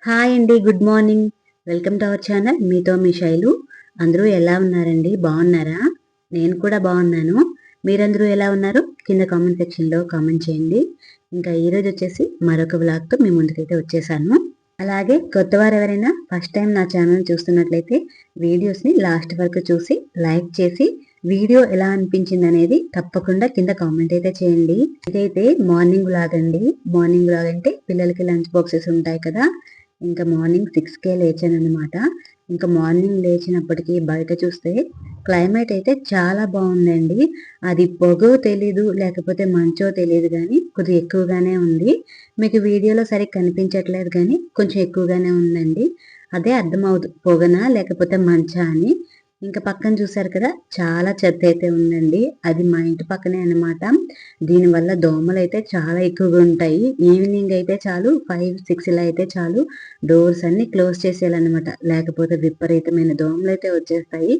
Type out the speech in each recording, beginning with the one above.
Hi అండి. Good morning. Welcome to our channel. మీతో మీ శైలు. అందరూ ఎలా ఉన్నారండి? బాగున్నారా? నేను కూడా బాగున్నాను. మీరందరూ ఎలా ఉన్నారు? కింద కామెంట్ సెక్షన్లో కామెంట్ చేయండి. ఇంకా ఈరోజు వచ్చేసి మరొక వ్లాగ్తో మీ ముందుకైతే వచ్చేసాను. అలాగే కొత్తవారు ఎవరైనా ఫస్ట్ టైం నా ఛానల్ చూస్తున్నట్లయితే వీడియోస్ని లాస్ట్ వరకు చూసి లైక్ చేసి వీడియో ఎలా అనిపించింది అనేది తప్పకుండా కింద కామెంట్ అయితే చేయండి. ఇదైతే మార్నింగ్ వ్లాగ్ అండి. మార్నింగ్ వ్లాగ్ అంటే పిల్లలకి లంచ్ బాక్సెస్ ఉంటాయి కదా, ఇంకా మార్నింగ్ 6కే లేచాను అనమాట. ఇంకా మార్నింగ్ లేచినప్పటికీ బయట చూస్తే క్లైమేట్ అయితే చాలా బాగుందండి. అది పొగో తెలీదు లేకపోతే మంచో తెలియదు కానీ కొద్దిగా ఎక్కువగానే ఉంది. మీకు వీడియోలో సరిగ్గా కనిపించట్లేదు కానీ కొంచెం ఎక్కువగానే ఉందండి. అదే అర్థమవుతుంది పొగనా లేకపోతే మంచా అని. ఇంకా పక్కన చూసారు కదా, చాలా చెత్త అయితే ఉందండి. అది మా ఇంటి పక్కనే అనమాట. దీనివల్ల దోమలు అయితే చాలా ఎక్కువగా ఉంటాయి. ఈవినింగ్ అయితే చాలు 5, 6 ఇలా అయితే చాలు డోర్స్ అన్ని క్లోజ్ చేసేయాలన్నమాట. లేకపోతే విపరీతమైన దోమలు అయితే వచ్చేస్తాయి.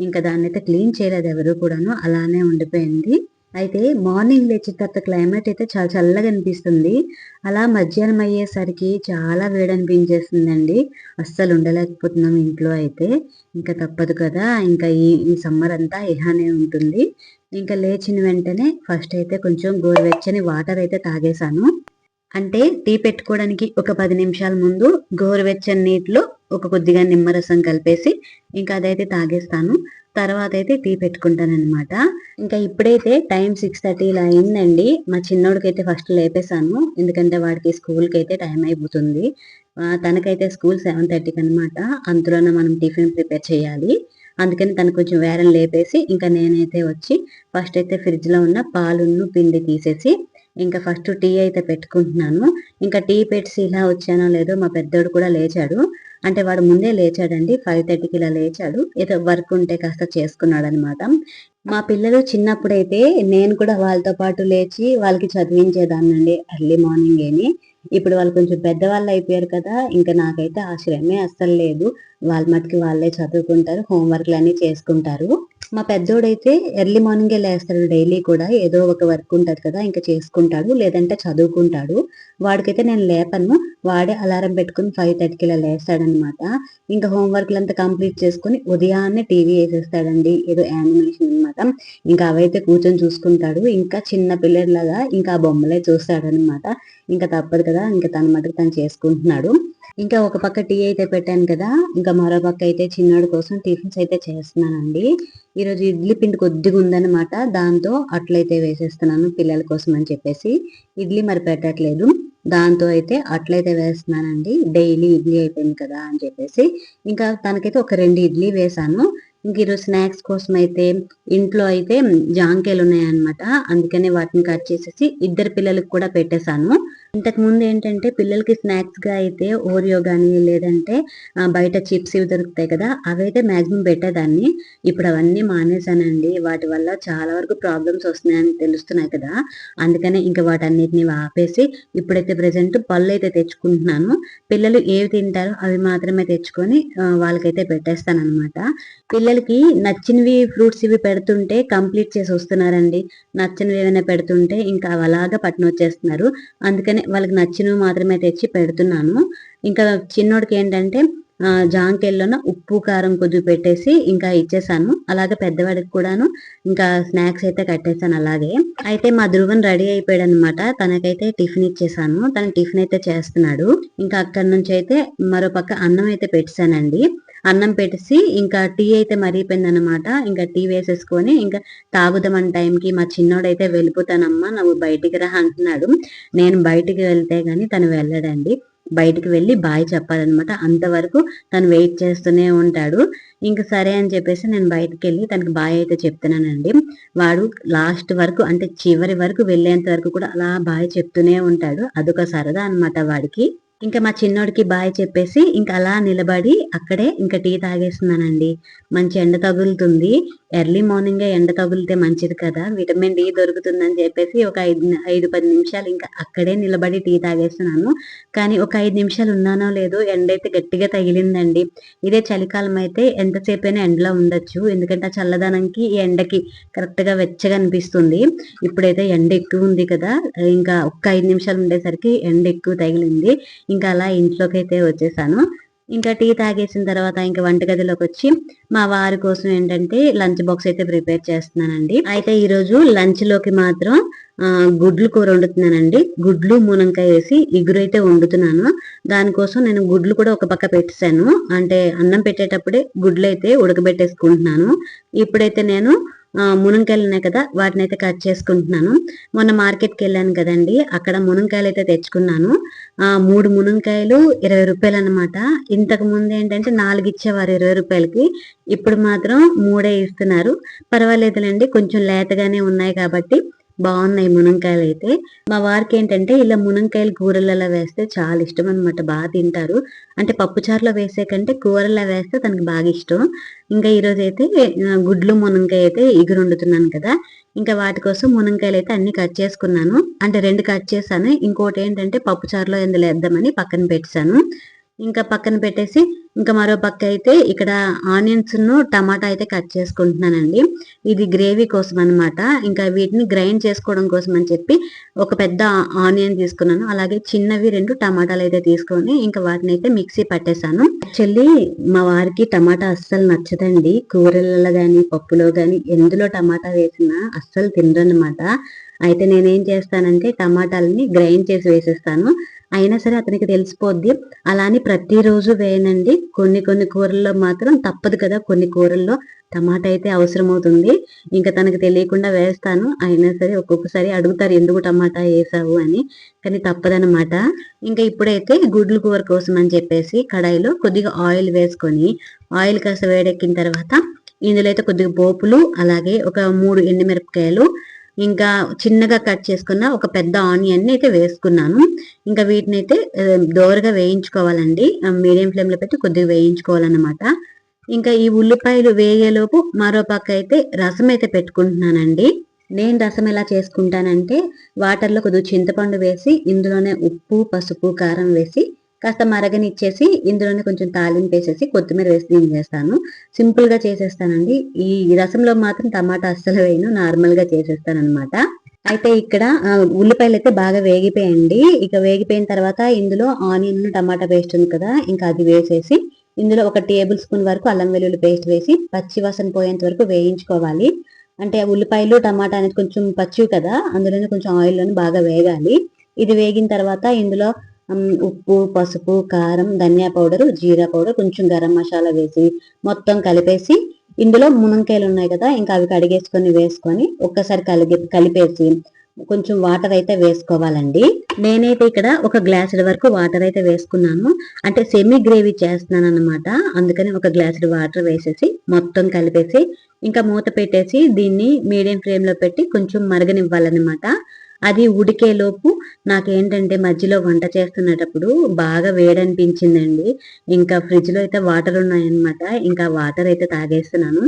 ఇంకా దాన్ని అయితే క్లీన్ చేయలేదు ఎవరు కూడాను, అలానే ఉండిపోయింది. అయితే మార్నింగ్ లేచిన తర్వాత క్లైమేట్ అయితే చాలా చల్లగా అనిపిస్తుంది. అలా మధ్యాహ్నం అయ్యేసరికి చాలా వేడనిపించేస్తుందండి. అస్సలు ఉండలేకపోతున్నాం ఇంట్లో అయితే. ఇంకా తప్పదు కదా, ఇంకా ఈ సమ్మర్ అంతా ఇలానే ఉంటుంది. ఇంకా లేచిన వెంటనే ఫస్ట్ అయితే కొంచెం గోరువెచ్చని వాటర్ అయితే తాగేశాను. అంటే టీ పెట్టుకోవడానికి ఒక 10 నిమిషాల ముందు గోరువెచ్చని నీటిలో ఒక కొద్దిగా నిమ్మరసం కలిపేసి ఇంకా అదైతే తాగేస్తాను. తర్వాత అయితే టీ పెట్టుకుంటానన్నమాట. ఇంకా ఇప్పుడైతే టైం 6:30 ఇలా అయిందండి. మా చిన్నోడికైతే ఫస్ట్ లేపేశాను. ఎందుకంటే వాడికి స్కూల్కి అయితే టైం అయిపోతుంది. తనకైతే స్కూల్ 7:30కి అనమాట. అంతలోనే మనం టిఫిన్ ప్రిపేర్ చేయాలి. అందుకని తను కొంచెం వేరని లేపేసి ఇంకా నేనైతే వచ్చి ఫస్ట్ అయితే ఫ్రిడ్జ్ లో ఉన్న పాలును పిండి తీసేసి ఇంకా ఫస్ట్ టీ అయితే పెట్టుకుంటున్నాను. ఇంకా టీ పెట్టి ఇలా వచ్చానో లేదో మా పెద్దోడు కూడా లేచాడు. అంటే వాడు ముందే లేచాడండి. 5:30కి ఇలా లేచాడు. ఏదో వర్క్ ఉంటే కాస్త చేసుకున్నాడు అనమాట. మా పిల్లలు చిన్నప్పుడైతే నేను కూడా వాళ్ళతో పాటు లేచి వాళ్ళకి చదివించేదాన్నండి ఎర్లీ మార్నింగ్ ఏని. ఇప్పుడు వాళ్ళు కొంచెం పెద్దవాళ్ళు అయిపోయారు కదా, ఇంకా నాకైతే ఆ శ్రమే అస్సలు లేదు. వాళ్ళ మట్టుకి వాళ్ళే చదువుకుంటారు, హోంవర్క్లు అన్ని చేసుకుంటారు. మా పెద్దోడైతే ఎర్లీ మార్నింగే లేస్తాడు. డైలీ కూడా ఏదో ఒక వర్క్ ఉంటది కదా, ఇంకా చేసుకుంటాడు లేదంటే చదువుకుంటాడు. వాడికైతే నేను లేపను. వాడే అలారం పెట్టుకుని 5:30కి ఇలా లేస్తాడనమాట. ఇంకా హోంవర్క్లు అంతా కంప్లీట్ చేసుకుని ఉదయాన్నే టీవీ వేసేస్తాడండి. ఏదో యానిమేషన్ అనమాట. ఇంకా అవైతే కూర్చొని చూసుకుంటాడు. ఇంకా చిన్న పిల్లలాగా ఇంకా ఆ బొమ్మలే చూస్తాడనమాట. ఇంకా తప్పదు కదా, ఇంకా తన మటుకు తను చేసుకుంటున్నాడు. ఇంకా ఒక పక్క టీ అయితే పెట్టాను కదా, ఇంకా మరో పక్క అయితే చిన్నోడి కోసం టిఫిన్స్ అయితే చేస్తున్నానండి. ఈరోజు ఇడ్లీ పిండి కొద్దిగా ఉందన్నమాట. దాంతో అట్లయితే వేసేస్తున్నాను పిల్లల కోసం అని చెప్పేసి. ఇడ్లీ మరి పెట్టట్లేదు. దాంతో అయితే అట్లయితే వేస్తున్నానండి. డైలీ ఇడ్లీ అయిపోయింది కదా అని చెప్పేసి ఇంకా తనకైతే ఒక 2 ఇడ్లీ వేసాను. ఇంక ఈరోజు స్నాక్స్ కోసం అయితే ఇంట్లో అయితే జాంకాయలు ఉన్నాయన్నమాట. అందుకనే వాటిని కట్ చేసేసి ఇద్దరు పిల్లలకు కూడా పెట్టేశాను. ఇంతకు ముందు ఏంటంటే పిల్లలకి స్నాక్స్ గా అయితే ఓరియో గానీ లేదంటే బయట చిప్స్ ఇవి దొరుకుతాయి కదా, అవైతే మాక్సిమం పెట్టేదాన్ని. ఇప్పుడు అవన్నీ మానేశానండి. వాటి వల్ల చాలా వరకు ప్రాబ్లమ్స్ వస్తున్నాయని తెలుస్తున్నాయి కదా, అందుకనే ఇంకా వాటన్నిటిని ఆపేసి ఇప్పుడైతే ప్రెసెంట్ పళ్ళు అయితే తెచ్చుకుంటున్నాను. పిల్లలు ఏవి తింటారో అవి మాత్రమే తెచ్చుకొని వాళ్ళకైతే పెట్టేస్తాను అనమాట. పిల్లలకి నచ్చినవి ఫ్రూట్స్ ఇవి పెడుతుంటే కంప్లీట్ చేసి వస్తున్నారండి. నచ్చినవి ఏమైనా పెడుతుంటే ఇంకా అలాగా పట్టున వచ్చేస్తున్నారు. అందుకని వాళ్ళకి నచ్చినవి మాత్రమే తెచ్చి పెడుతున్నాను. ఇంకా చిన్నోడికి ఏంటంటే జాంకాయల్లోన ఉప్పు కారం కొద్దిగా పెట్టేసి ఇంకా ఇచ్చేసాను. అలాగే పెద్దవాడికి కూడాను ఇంకా స్నాక్స్ అయితే కట్టేసాను అలాగే. అయితే మా ధ్రువన్ రెడీ అయిపోయాడు అనమాట. తనకైతే టిఫిన్ ఇచ్చేసాను. తన టిఫిన్ అయితే చేస్తున్నాడు. ఇంకా అక్కడి నుంచి అయితే మరో పక్క అన్నం అయితే పెట్టేశానండి. అన్నం పెట్టేసి ఇంకా టీ అయితే మరిగిపోయింది అనమాట. ఇంకా టీ వేసేసుకొని ఇంకా తాగుదామని టైంకి మా చిన్నోడైతే వెళ్ళిపోతానమ్మా నువ్వు బయటికి రా అంటున్నాడు. నేను బయటికి వెళ్తే గాని తను వెళ్ళడండి. బయటికి వెళ్ళి బాయ్ చెప్పాలన్నమాట. అంతవరకు తను వెయిట్ చేస్తూనే ఉంటాడు. ఇంక సరే అని చెప్పేసి నేను బయటికి వెళ్ళి తనకి బాయ్ అయితే చెప్తున్నానండి. వాడు లాస్ట్ వరకు అంటే చివరి వరకు వెళ్ళేంత వరకు కూడా అలా బాయ్ చెప్తూనే ఉంటాడు. అదొక సరదా అనమాట వాడికి. ఇంకా మా చిన్నోడికి బాయ్ చెప్పేసి ఇంకా అలా నిలబడి అక్కడే ఇంకా టీ తాగేస్తున్నానండి. మంచి ఎండ తగులుతుంది. ఎర్లీ మార్నింగే ఎండ తగిలితే మంచిది కదా, విటమిన్ డి దొరుకుతుందని చెప్పేసి ఒక 5-10 నిమిషాలు ఇంకా అక్కడే నిలబడి టీ తాగేస్తున్నాను. కానీ ఒక 5 నిమిషాలు ఉన్నానో లేదో ఎండ అయితే గట్టిగా తగిలిందండి. ఇదే చలికాలం అయితే ఎంతసేపైనా ఎండలో ఉండొచ్చు. ఎందుకంటే ఆ చల్లదనంకి ఈ ఎండకి కరెక్ట్ గా వెచ్చగా అనిపిస్తుంది. ఇప్పుడైతే ఎండ ఎక్కువ ఉంది కదా, ఇంకా ఒక్క 5 నిమిషాలు ఉండేసరికి ఎండ ఎక్కువ తగిలింది. ఇంకా అలా ఇంట్లోకి అయితే వచ్చేసాను. ఇంకా టీ తాగేసిన తర్వాత ఇంకా వంటగదిలోకి వచ్చి మా వారి కోసం ఏంటంటే లంచ్ బాక్స్ అయితే ప్రిపేర్ చేస్తున్నానండి. అయితే ఈరోజు లంచ్ లోకి మాత్రం గుడ్లు కూర వండుతున్నానండి. గుడ్లు మునక్కాయ వేసి ఇగురు అయితే వండుతున్నాను. దానికోసం నేను గుడ్లు కూడా ఒక పక్క పెట్టేశాను. అంటే అన్నం పెట్టేటప్పుడే గుడ్లు అయితే ఉడకబెట్టేసుకుంటున్నాను. ఇప్పుడైతే నేను మునక్కాయలు ఉన్నాయి కదా, వాటిని అయితే కట్ చేసుకుంటున్నాను. మొన్న మార్కెట్కి వెళ్ళాను కదండి, అక్కడ మునక్కాయలు అయితే తెచ్చుకున్నాను. 3 మునక్కాయలు 20 రూపాయలు అనమాట. ఇంతకు ముందు ఏంటంటే 4 ఇచ్చేవారు 20 రూపాయలకి. ఇప్పుడు మాత్రం 3 ఇస్తున్నారు. పర్వాలేదులేండి, కొంచెం లేతగానే ఉన్నాయి కాబట్టి బాగున్నాయి మునక్కాయలు అయితే. మా వారికి ఏంటంటే ఇలా మునక్కాయలు కూరలలో వేస్తే చాలా ఇష్టం అనమాట, బాగా తింటారు. అంటే పప్పుచారులో వేసే కంటే కూరల్లో వేస్తే తనకి బాగా ఇష్టం. ఇంకా ఈరోజు అయితే గుడ్లు మునక్కాయ అయితే ఇగురు వండుతున్నాను కదా, ఇంకా వాటి కోసం మునక్కాయలు అయితే అన్ని కట్ చేసుకున్నాను. అంటే 2 కట్ చేశాను. ఇంకోటి ఏంటంటే పప్పుచారులో ఎందులో వేద్దామని పక్కన పెట్టాను. ఇంకా పక్కన పెట్టేసి ఇంకా మరో పక్క అయితే ఇక్కడ ఆనియన్స్ ను టమాటా అయితే కట్ చేసుకుంటున్నానండి. ఇది గ్రేవీ కోసం అనమాట. ఇంకా వీటిని గ్రైండ్ చేసుకోవడం కోసం అని చెప్పి ఒక పెద్ద ఆనియన్ తీసుకున్నాను. అలాగే చిన్నవి 2 టమాటాలు అయితే తీసుకొని ఇంకా వాటిని అయితే మిక్సీ పట్టేశాను. యాక్చువల్లీ మా వారికి టమాటా అస్సలు నచ్చదండి. కూరలలో గాని పప్పులో గాని ఎందులో టమాటా వేసినా అస్సలు తినరనమాట. అయితే నేనేం చేస్తానంటే టమాటాలని గ్రైండ్ చేసి వేసేస్తాను. అయినా సరే అతనికి తెలిసిపోద్ది. అలానే ప్రతిరోజు వేయనండి. కొన్ని కూరల్లో మాత్రం తప్పదు కదా, కొన్ని కూరల్లో టమాటా అయితే అవసరం అవుతుంది. ఇంకా తనకు తెలియకుండా వేస్తాను. అయినా సరే ఒక్కొక్కసారి అడుగుతారు ఎందుకు టమాటా వేసావు అని, కానీ తప్పదనమాట. ఇంకా ఇప్పుడైతే గుడ్లు కూర కోసం అని చెప్పేసి కడాయిలో కొద్దిగా ఆయిల్ వేసుకొని, ఆయిల్ కాస్త వేడెక్కిన తర్వాత ఇందులో అయితే కొద్దిగా పోపులు, అలాగే ఒక 3 ఎండుమిరపకాయలు, ఇంకా చిన్నగా కట్ చేసుకున్న ఒక పెద్ద ఆనియన్ అయితే వేసుకున్నాను. ఇంకా వీటిని అయితే దోరగా వేయించుకోవాలండి. మీడియం ఫ్లేమ్ లో పెట్టి కొద్దిగా వేయించుకోవాలన్నమాట. ఇంకా ఈ ఉల్లిపాయలు వేయేలోపు మరో పక్క అయితే రసం అయితే పెట్టుకుంటున్నానండి. నేను రసం ఎలా చేసుకుంటానంటే వాటర్లో కొద్దిగా చింతపండు వేసి ఇందులోనే ఉప్పు, పసుపు, కారం వేసి కాస్త మరగనిచ్చేసి ఇందులోనే కొంచెం తాలింపు వేసేసి కొత్తిమీర వేసి దించేస్తాను. సింపుల్ గా చేసేస్తానండి. ఈ రసంలో మాత్రం టమాటా అస్సలు వేయను, నార్మల్ గా చేసేస్తాను అనమాట. అయితే ఇక్కడ ఉల్లిపాయలు అయితే బాగా వేగిపోయండి. ఇక వేగిపోయిన తర్వాత ఇందులో ఆనియన్ టమాటా పేస్ట్ ఉంది కదా, ఇంకా అది వేసేసి ఇందులో 1 టేబుల్ స్పూన్ వరకు అల్లం వెల్లుల్లి పేస్ట్ వేసి పచ్చి వాసన పోయేంత వరకు వేయించుకోవాలి. అంటే ఉల్లిపాయలు టమాటా అనేది కొంచెం పచ్చివి కదా, అందులోనే కొంచెం ఆయిల్లోనే బాగా వేగాలి. ఇది వేగిన తర్వాత ఇందులో ఉప్పు, పసుపు, కారం, ధనియా పౌడర్, జీరా పౌడర్, కొంచెం గరం మసాలా వేసి మొత్తం కలిపేసి ఇందులో మునక్కాయలు ఉన్నాయి కదా, ఇంకా అవి కడిగేసుకొని వేసుకొని ఒక్కసారి కలిపేసి కొంచెం వాటర్ అయితే వేసుకోవాలండి. నేనైతే ఇక్కడ 1 గ్లాసుల వరకు వాటర్ అయితే వేసుకున్నాను. అంటే సెమీ గ్రేవీ చేస్తున్నాను అనమాట. అందుకని 1 గ్లాసుల వాటర్ వేసేసి మొత్తం కలిపేసి ఇంకా మూత పెట్టేసి దీన్ని మీడియం ఫ్లేమ్ లో పెట్టి కొంచెం మరగనివ్వాలన్నమాట. అది ఉడికేలోపు నాకేంటంటే మధ్యలో వంట చేస్తున్నప్పుడు బాగా వేడనిపించిందండి. ఇంకా ఫ్రిడ్జ్ లో అయితే వాటర్ ఉన్నాయన్నమాట. ఇంకా వాటర్ అయితే తాగేస్తున్నాను.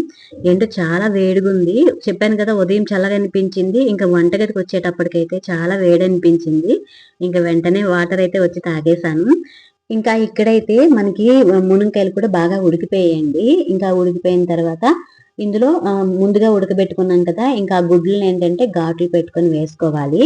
ఏంటో చాలా వేడిగా ఉంది. చెప్పాను కదా ఉదయం చల్లగా అనిపించింది. ఇంకా వంటగదికి వచ్చేటప్పటికైతే చాలా వేడనిపించింది. ఇంకా వెంటనే వాటర్ అయితే వచ్చి తాగేశాను. ఇంకా ఇక్కడైతే మనకి మునక్కాయలు కూడా బాగా ఉడికిపోయాయండి. ఇంకా ఉడికిపోయిన తర్వాత ఇందులో ముందుగా ఉడకబెట్టుకున్నాం కదా, ఇంకా ఆ గుడ్లను ఏంటంటే ఘాట్లు పెట్టుకొని వేసుకోవాలి.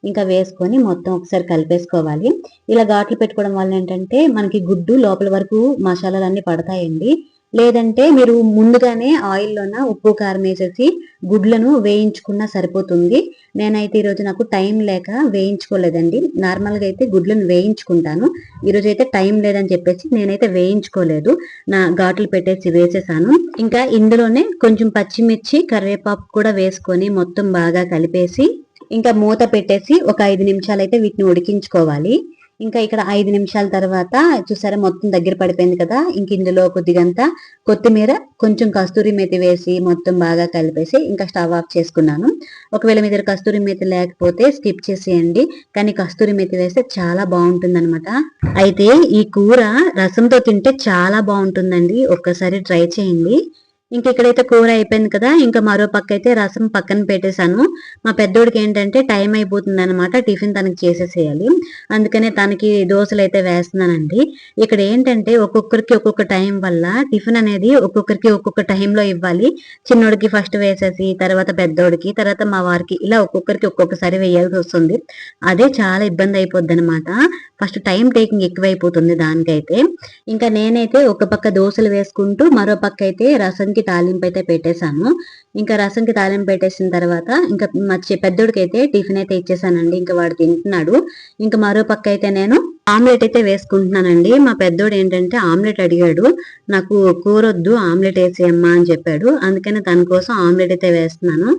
ఇంకా వేసుకొని మొత్తం ఒకసారి కలిపేసుకోవాలి. ఇలా ఘాట్లు పెట్టుకోవడం వల్ల ఏంటంటే మనకి గుడ్డు లోపల వరకు మసాలాలన్నీ పడతాయండి. లేదంటే మీరు ముందుగానే ఆయిల్లోన ఉప్పు, కారం వేసేసి గుడ్లను వేయించుకున్నా సరిపోతుంది. నేనైతే ఈరోజు నాకు టైం లేక వేయించుకోలేదండి. నార్మల్గా అయితే గుడ్లను వేయించుకుంటాను. ఈరోజు అయితే టైం లేదని చెప్పేసి నేనైతే వేయించుకోలేదు. నా ఘాట్లు పెట్టేసి వేసేసాను. ఇంకా ఇందులోనే కొంచెం పచ్చిమిర్చి, కరివేపాకు కూడా వేసుకొని మొత్తం బాగా కలిపేసి ఇంకా మూత పెట్టేసి ఒక 5 నిమిషాలు అయితే వీటిని ఉడికించుకోవాలి. ఇంకా ఇక్కడ 5 నిమిషాల తర్వాత చూసారా మొత్తం దగ్గర పడిపోయింది కదా, ఇంక ఇందులో కొద్దిగంతా కొత్తిమీర, కొంచెం కస్తూరి మేతి వేసి మొత్తం బాగా కలిపేసి ఇంకా స్టవ్ ఆఫ్ చేసుకున్నాను. ఒకవేళ మీ దగ్గర కస్తూరి మేతి లేకపోతే స్కిప్ చేసేయండి, కానీ కస్తూరి మేతి వేస్తే చాలా బాగుంటుంది అనమాట. అయితే ఈ కూర రసంతో తింటే చాలా బాగుంటుందండి, ఒక్కసారి ట్రై చేయండి. ఇంక ఇక్కడైతే కూర అయిపోయింది కదా, ఇంకా మరో పక్క అయితే రసం పక్కన పెట్టేశాను. మా పెద్దోడికి ఏంటంటే టైం అయిపోతుంది అనమాట, టిఫిన్ తనకి చేసేసేయాలి. అందుకనే తనకి దోశలు అయితే వేస్తున్నానండి. ఇక్కడ ఏంటంటే ఒక్కొక్కరికి ఒక్కొక్క టైం వల్ల టిఫిన్ అనేది ఒక్కొక్కరికి ఒక్కొక్క టైంలో ఇవ్వాలి. చిన్నోడికి ఫస్ట్ వేసేసి తర్వాత పెద్దోడికి తర్వాత మా వారికి ఇలా ఒక్కొక్కరికి ఒక్కొక్కసారి వేయాల్సి వస్తుంది. అదే చాలా ఇబ్బంది అయిపోద్ది అనమాట. ఫస్ట్ టైం టేకింగ్ ఎక్కువైపోతుంది దానికైతే. ఇంకా నేనైతే ఒక పక్క దోశలు వేసుకుంటూ మరో పక్క అయితే రసంకి తాలింపు అయితే పెట్టేశాను. ఇంకా రసంకి తాలింపు పెట్టేసిన తర్వాత ఇంకా మా పెద్దోడికి అయితే టిఫిన్ అయితే ఇచ్చేసానండి. ఇంకా వాడు తింటున్నాడు. ఇంకా మరో పక్క అయితే నేను ఆమ్లెట్ అయితే వేసుకుంటున్నానండి. మా పెద్దోడు ఏంటంటే ఆమ్లెట్ అడిగాడు. నాకు కూర వద్దు, ఆమ్లెట్ వేసేయమ్మా అని చెప్పాడు. అందుకని తన కోసం ఆమ్లెట్ అయితే వేస్తున్నాను.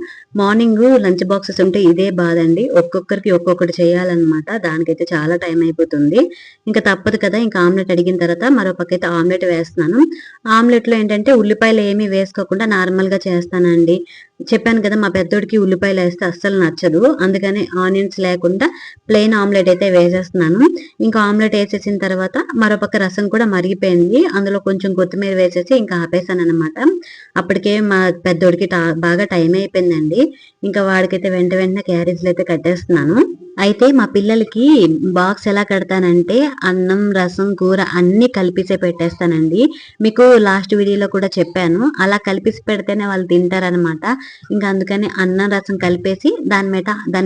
మార్నింగ్ లంచ్ బాక్సెస్ ఉంటే ఇదే బాధ అండి, ఒక్కొక్కరికి ఒక్కొక్కటి చేయాలన్నమాట. దానికైతే చాలా టైం అయిపోతుంది. ఇంకా తప్పదు కదా, ఇంకా ఆమ్లెట్ అడిగిన తర్వాత మరో పక్క అయితే ఆమ్లెట్ వేస్తున్నాను. ఆమ్లెట్ లో ఏంటంటే ఉల్లిపాయలు ఏమీ వేసుకోకుండా నార్మల్ గా చేస్తానండి. చెప్పాను కదా, మా పెద్దోడికి ఉల్లిపాయలు వేస్తే అస్సలు నచ్చదు. అందుకని ఆనియన్స్ లేకుండా ప్లెయిన్ ఆమ్లెట్ అయితే వేసేస్తున్నాను. ఇంకా ఆమ్లెట్ వేసేసిన తర్వాత మరోపక్క రసం కూడా మరిగిపోయింది. అందులో కొంచెం కొత్తిమీర వేసేసి ఇంకా ఆపేసాను అనమాట. అప్పటికే మా పెద్దోడికి బాగా టైం అయిపోయిందండి. ఇంకా వాడికైతే వెంటనే క్యారేజ్లు అయితే కట్టేస్తున్నాను. అయితే మా పిల్లలకి బాక్స్ ఎలా కడతానంటే అన్నం, రసం, కూర అన్ని కలిపిసే పెట్టేస్తానండి. మీకు లాస్ట్ వీడియోలో కూడా చెప్పాను, అలా కలిపిసి పెడితేనే వాళ్ళు తింటారనమాట. ఇంకా అందుకని అన్నం, రసం కలిపేసి దాని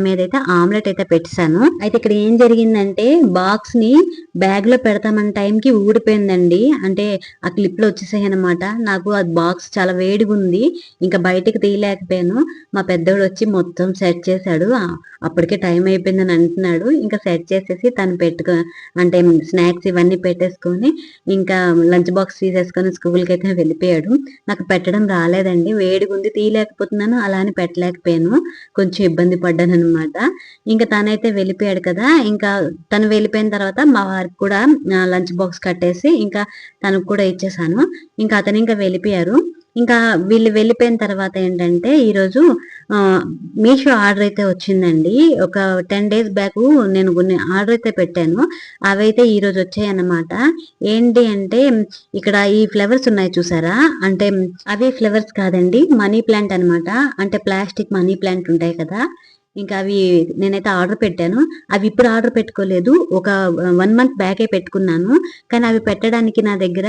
మీద అయితే ఆమ్లెట్ అయితే పెట్టేశాను. అయితే ఇక్కడ ఏం జరిగిందంటే బాక్స్ ని బ్యాగ్ లో పెడతామన్న టైంకి ఊడిపోయిందండి. అంటే ఆ క్లిప్ లో వచ్చేసాయి అనమాట. నాకు ఆ బాక్స్ చాలా వేడిగా ఉంది, ఇంకా బయటికి తీయలేకపోయాను. మా పెద్దోడు వచ్చి మొత్తం సెట్ చేశాడు. అప్పటికే టైం అయిపోయిందని అంటున్నాడు. ఇంకా సెట్ చేసేసి తను అంటే స్నాక్స్ ఇవన్నీ పెట్టేసుకొని ఇంకా లంచ్ బాక్స్ తీసేసుకొని స్కూల్కి అయితే వెళ్ళిపోయాడు. నాకు పెట్టడం రాలేదండి, వేడిగా ఉంది, తీయలేకపోతున్నాను, అలా అని పెట్టలేకపోయాను. కొంచెం ఇబ్బంది పడ్డాను అనమాట. ఇంకా తనైతే వెళ్ళిపోయాడు కదా, ఇంకా తను వెళ్ళిపోయిన తర్వాత మా వారికి కూడా లంచ్ బాక్స్ కట్టేసి ఇంకా తనకు కూడా ఇచ్చేసాను. ఇంకా అతను ఇంకా వెళ్ళిపోయారు. ఇంకా వీళ్ళు వెళ్ళిపోయిన తర్వాత ఏంటంటే ఈరోజు మీషో ఆర్డర్ అయితే వచ్చిందండి. ఒక 10 days బ్యాక్ నేను కొన్ని ఆర్డర్ అయితే పెట్టాను. అవైతే ఈరోజు వచ్చాయి అన్నమాట. ఏంటి అంటే ఇక్కడ ఈ ఫ్లవర్స్ ఉన్నాయి చూసారా, అంటే అవి ఫ్లవర్స్ కాదండి, మనీ ప్లాంట్ అనమాట. అంటే ప్లాస్టిక్ మనీ ప్లాంట్ ఉంటాయి కదా, ఇంకా అవి నేనైతే ఆర్డర్ పెట్టాను. అవి ఇప్పుడు ఆర్డర్ పెట్టుకోలేదు, ఒక 1 month బ్యాకే పెట్టుకున్నాను. కానీ అవి పెట్టడానికి నా దగ్గర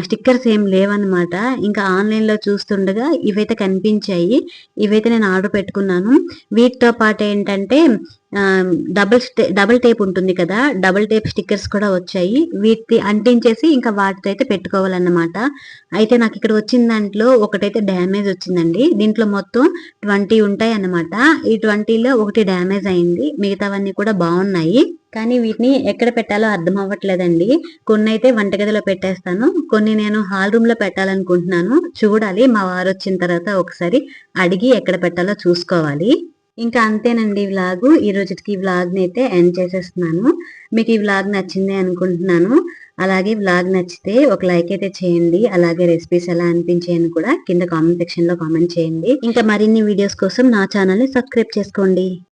స్టిక్కర్స్ ఏం లేవన్నమాట. ఇంకా ఆన్లైన్ లో చూస్తుండగా ఇవైతే కనిపించాయి. ఇవైతే నేను ఆర్డర్ పెట్టుకున్నాను. వీటితో పాటు ఏంటంటే డబుల్ టేప్ ఉంటుంది కదా, డబుల్ టేప్ స్టిక్కర్స్ కూడా వచ్చాయి. వీటి అంటించేసి ఇంకా వాటితో అయితే పెట్టుకోవాలన్నమాట. అయితే నాకు ఇక్కడ వచ్చిన దాంట్లో ఒకటైతే డ్యామేజ్ వచ్చిందండి. దీంట్లో మొత్తం 20 ఉంటాయి అన్నమాట. ఈ 20లో ఒకటి డ్యామేజ్ అయింది, మిగతావన్నీ కూడా బాగున్నాయి. కానీ వీటిని ఎక్కడ పెట్టాలో అర్థం అవ్వట్లేదండి. కొన్ని అయితే వంటగదిలో పెట్టేస్తాను, కొన్ని నేను హాల్ రూమ్ లో పెట్టాలనుకుంటున్నాను. చూడాలి, మా వారు వచ్చిన తర్వాత ఒకసారి అడిగి ఎక్కడ పెట్టాలో చూసుకోవాలి. ఇంకా అంతేనండి వ్లాగు. ఈ రోజుకి ఈ వ్లాగ్ని అయితే ఎండ్ చేసేస్తున్నాను. మీకు ఈ వ్లాగ్ నచ్చింది అనుకుంటున్నాను. అలాగే వ్లాగ్ నచ్చితే ఒక లైక్ అయితే చేయండి. అలాగే రెసిపీస్ ఎలా అనిపించాయని కూడా కింద కామెంట్ సెక్షన్ లో కామెంట్ చేయండి. ఇంకా మరిన్ని వీడియోస్ కోసం నా ఛానల్ ని సబ్స్క్రైబ్ చేసుకోండి.